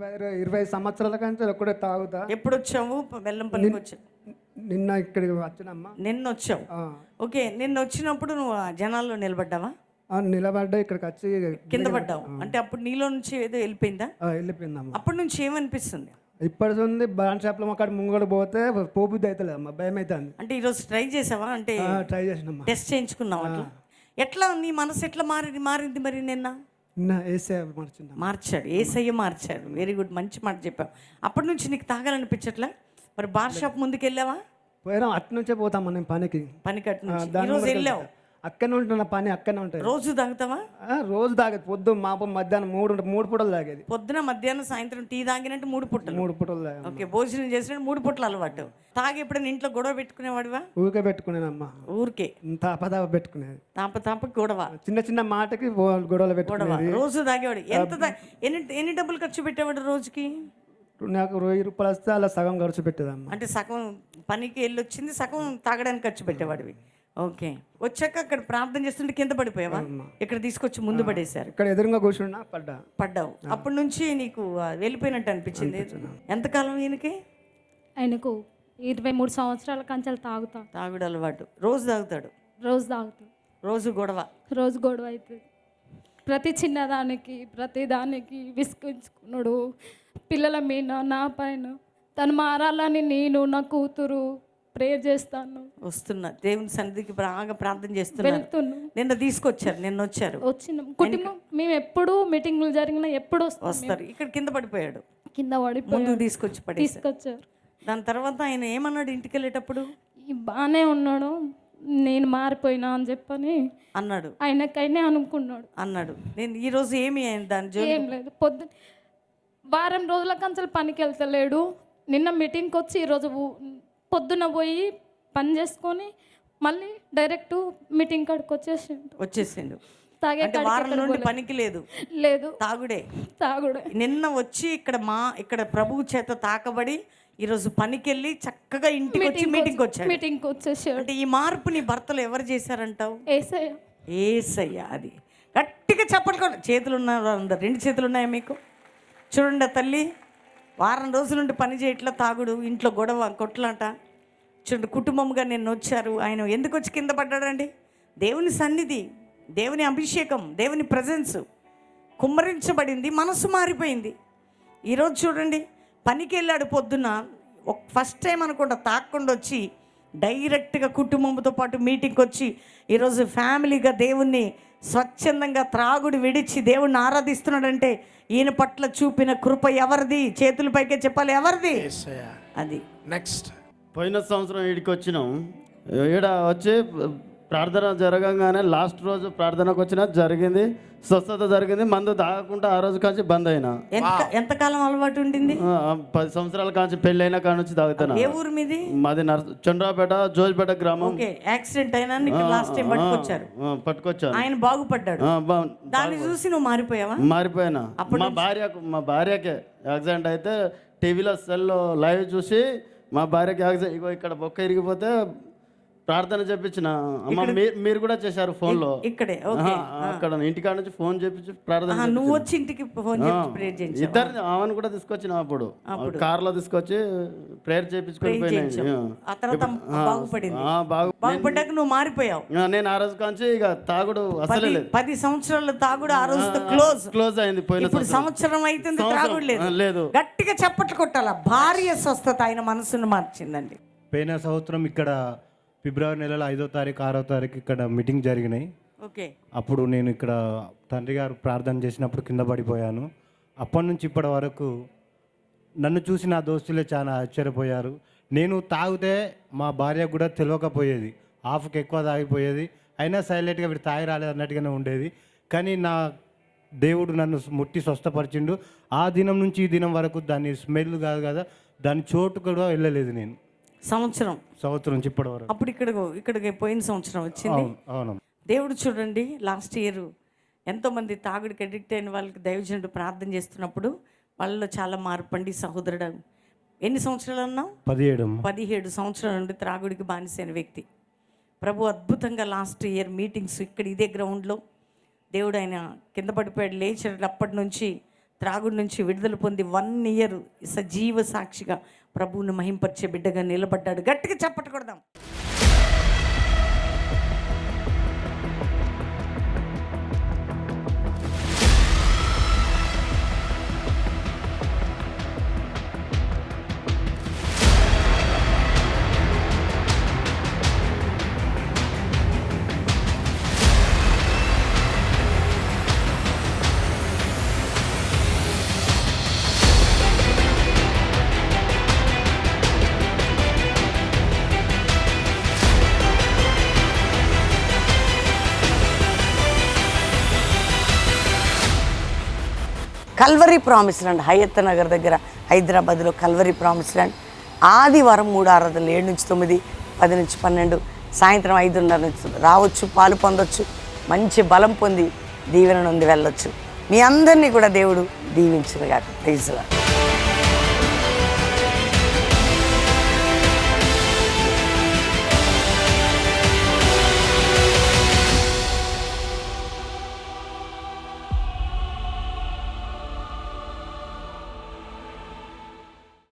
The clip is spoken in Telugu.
20 సంవత్సరాల కంటే ఒకటే తాగుతా. ఎప్పుడు వచ్చావు? బెల్లంపల్లికి వచ్చావు? నిన్న ఇక్కడికి వచ్చినమ్మా. నిన్న వచ్చావు. ఓకే, నిన్న వచ్చినప్పుడు నువ్వు ఆ జనాల్లో నిలబడ్డావా? నిలబడ్డా, ఇక్కడికి వచ్చి కింద పడ్డావు. అంటే అప్పుడు నీలో నుంచి ఏదో వెళ్ళిపోయిందా? వెళ్ళిపోయిందమ్మా. అప్పటి నుంచి ఏమనిపిస్తుంది? ఇప్పటి ఉంది బాన్ షాప్లో అక్కడ ముంగడు పోతే పోబుద్ది అవుతుంది అమ్మా, భయం అవుతుంది. అంటే ఈరోజు ట్రై చేసావా? అంటే ట్రై చేసినమ్మా. టెస్ట్ చేయించుకున్నావు అట్లా? ఎట్లా నీ మనసు ఎట్లా మారింది మరి నిన్న? మార్చాడు, ఏసయ్య మార్చాడు. వెరీ గుడ్, మంచి మాట చెప్పావు. అప్పటి నుంచి నీకు తాగాలనిపించట్లా? మరి బార్ షాప్ ముందుకు వెళ్ళావా? పోయినా అటు నుంచే పోతామా నేను పనికి అటు నుంచి ఈరోజు వెళ్ళావు? అక్కడనే ఉంటున్నా, పని అక్కడనే ఉంటాయి. రోజు తాగుతావా? రోజు తాగేది. పొద్దు మధ్యాహ్నం 3 పూటలు తాగేది. పొద్దున మధ్యాహ్నం సాయంత్రం టీ తాగినట్టు 3 పూటలు తాగేది. ఓకే, భోజనం చేసినట్టు 3 పూటలు అలవాటు. తాగి ఎప్పుడైనా ఇంట్లో గొడవ పెట్టుకునేవాడివా? ఊరికే పెట్టుకునేదమ్మా. ఊరికే తాప పెట్టుకునేది. తాప గొడవ, చిన్న మాటకి గొడవలు పెట్టుకునేది. రోజు తాగేవాడు. ఎన్ని డబ్బులు ఖర్చు పెట్టేవాడు రోజుకి? నాకు 1000 రూపాయలు వస్తే అలా సగం ఖర్చు పెట్టేదమ్మా. అంటే సగం పనికి వెళ్ళి వచ్చింది, సగం తాగడానికి ఖర్చు పెట్టేవాడివి. ఓకే, వచ్చాక అక్కడ ప్రార్థన చేస్తుంటే కింద పడిపోయావా? ఇక్కడ తీసుకొచ్చి ముందు పడేశారు. ఇక్కడ ఎదురుగా కూర్చున్నా, పడ్డావు. అప్పటి నుంచి నీకు వెళ్ళిపోయినట్టు అనిపించింది. ఎంతకాలం ఈయనకి? ఆయనకు 23 సంవత్సరాల కంచెలు తాగుడు అలవాటు. రోజు తాగుతాడు? రోజు గొడవ అవుతుంది. ప్రతి చిన్నదానికి ప్రతి దానికి విసుకుంచుకున్నాడు. పిల్లల మీద, నా పైన. తను మారాలని నేను, నా కూతురు ప్రేయర్ చేస్తాను. వస్తున్నా దేవుని సన్నిధికి బాగా ప్రార్థన చేస్తున్నాను. నిన్న తీసుకొచ్చారు, నిన్న వచ్చినాం కుటుంబం. మేము ఎప్పుడు మీటింగ్లు జరిగినా ఎప్పుడు వస్తారు. ఇక్కడ కింద పడిపోయాడు, ముందు తీసుకొచ్చారు. దాని తర్వాత ఆయన ఏమన్నాడు ఇంటికి వెళ్ళేటప్పుడు? బాగానే ఉన్నాడు, నేను మారిపోయినా అని చెప్పని అన్నాడు. ఆయనకైనా అన్నాడు. నేను ఈరోజు ఏమి దాని ఏం లేదు. వారం రోజుల కంచెలు పనికి వెళ్తలేడు. నిన్న మీటింగ్కి వచ్చి ఈరోజు పొద్దున పోయి పని చేసుకొని మళ్ళీ డైరెక్ట్ మీటింగ్ కాడికి వచ్చేసిండు. వారం నుండి పనికి లేదు, తాగుడే. నిన్న వచ్చి ఇక్కడ ప్రభువు చేత తాకబడి ఈరోజు పనికి వెళ్ళి చక్కగా ఇంటికి వచ్చి మీటింగ్కి వచ్చేసాడు. అంటే ఈ మార్పు నీ భర్తలు ఎవరు చేశారంటావు? ఏసయ్య. అది గట్టిగా చెప్పడుకోండి. చేతులు ఉన్నారు అందరు, 2 చేతులు ఉన్నాయా మీకు? చూడండి, తల్లి వారం రోజుల నుండి పని చేయట్లా, తాగుడు, ఇంట్లో గొడవ, కొట్లాట. చూడండి, కుటుంబంగా నిన్న వచ్చారు. ఆయన ఎందుకు వచ్చి కింద పడ్డాడండి? దేవుని సన్నిధి, దేవుని అభిషేకం, దేవుని ప్రజెన్స్ కుమ్మరించబడింది, మనసు మారిపోయింది. ఈరోజు చూడండి, పనికి వెళ్ళాడు పొద్దున్న, ఫస్ట్ టైం అనుకుంటా తాకుండా వచ్చి డైరెక్ట్గా కుటుంబంతో పాటు మీటింగ్కి వచ్చి ఈరోజు ఫ్యామిలీగా దేవుణ్ణి స్వచ్ఛందంగా త్రాగుడు విడిచి దేవుణ్ణి ఆరాధిస్తున్నాడంటే ఈయన పట్ల చూపిన కృప ఎవరిది? చేతుల పైకే చెప్పాలి, ఎవరిది? అది. నెక్స్ట్, పోయిన సంవత్సరం ఈడికి వచ్చినాం. ఈడ వచ్చి ప్రార్థన జరగగానే లాస్ట్ రోజు ప్రార్థనకు వచ్చినా జరిగింది, స్వస్థత జరిగింది. మందు తాగకుండా ఆ రోజు కాంచి బంద్ అయినా. ఎంతకాలం అలవాటు ఉండింది? 10 సంవత్సరాల కాంచి పెళ్ళైనా కాడ నుంచి తాగుతాను. ఏ ఊరు మీది? మాది చంద్రాపేట, జోజ్పేట గ్రామం. యాక్సిడెంట్ అయినా లాస్ట్ టైం పట్టుకొచ్చారు. ఆయన బాగుపడ్డాడు. దాన్ని చూసి నువ్వు మారిపోయానా? మా భార్యకే యాక్సిడెంట్ అయితే టీవీలో సెల్లో లైవ్ చూసి మా భార్యకి యాక్సిడెంట్, ఇగో ఇక్కడ బొక్క ఇరిగిపోతే ప్రార్థన చెప్పించిన. అమ్మ మీరు కూడా చేశారు ఫోన్లో? ఇక్కడే అక్కడ ఇంటికాడ నుంచి ఫోన్ చేపించి ప్రార్థన. నువ్వు వచ్చి ఇంటికి ఫోన్ ఇద్దరు ఆమెను కూడా తీసుకొచ్చిన, అప్పుడు కార్ లో తీసుకొచ్చి ప్రేయర్ చేపించుకొని బాగుపడ్డాక నువ్వు మారిపోయావు. నేను ఆ రోజు కాంచి ఇక తాగుడు అసలే లేదు. 10 సంవత్సరాల తాగుడు ఆ రోజు క్లోజ్ అయింది. పోయిన సంవత్సరం అయితే తాగుడు లేదు. గట్టిగా చప్పట్లు కొట్టాల. భార్య స్వస్థత ఆయన మనసును మార్చిందండి. పోయిన సంవత్సరం ఇక్కడ ఫిబ్రవరి నెలలో 5వ తారీఖు 6వ తారీఖు ఇక్కడ మీటింగ్ జరిగినాయి. ఓకే, అప్పుడు నేను ఇక్కడ తండ్రి గారు ప్రార్థన చేసినప్పుడు కింద పడిపోయాను. అప్పటి నుంచి ఇప్పటి వరకు నన్ను చూసి నా దోస్తులే చాలా ఆశ్చర్యపోయారు. నేను తాగితే మా భార్య కూడా తెలియకపోయేది, హాఫ్కి ఎక్కువ తాగిపోయేది. అయినా సైలెంట్గా వీడు తాగి రాలేదు అన్నట్టుగానే ఉండేది. కానీ నా దేవుడు నన్ను ముట్టి స్వస్థపరిచిండు. ఆ దినం నుంచి ఈ దినం వరకు దాని స్మెల్ కాదు కదా, దాని చోటు కూడా వెళ్ళలేదు నేను. సంవత్సరం నుంచి ఇప్పటి వరకు. అప్పుడు ఇక్కడికి పోయిన సంవత్సరం వచ్చింది. అవును. దేవుడు చూడండి, లాస్ట్ ఇయర్ ఎంతోమంది తాగుడికి అడిక్ట్ అయిన వాళ్ళకి దైవజనుడు ప్రార్థన చేస్తున్నప్పుడు వాళ్ళలో చాలా మార్పండి. సహోదరుడు ఎన్ని సంవత్సరాలు అన్నావు? 17 సంవత్సరాల నుండి త్రాగుడికి బానిసైన వ్యక్తి. ప్రభు అద్భుతంగా లాస్ట్ ఇయర్ మీటింగ్స్ ఇక్కడ ఇదే గ్రౌండ్లో దేవుడు ఆయన కింద పడిపోయాడు, లేచాడు. అప్పటి నుంచి త్రాగుడు నుంచి విడుదల పొంది 1 year సజీవ సాక్షిగా ప్రభువుని మహింపరిచే బిడ్డగా నిలబడ్డాడు. గట్టిగా చప్పట్లు కొడదాం. Calvary promise land, Hayat Nagar దగ్గర హైదరాబాద్లో కల్వరీ ప్రామిస్ ల్యాండ్. ఆదివారం 3 ఆరాధనలు 7 నుంచి 9, 10 నుంచి 12, సాయంత్రం 5:30 నుంచి రావచ్చు, పాలు పొందొచ్చు, మంచి బలం పొంది దీవెన నుండి వెళ్ళొచ్చు. మీ అందరినీ కూడా దేవుడు దీవించునుగాక. Praise lord.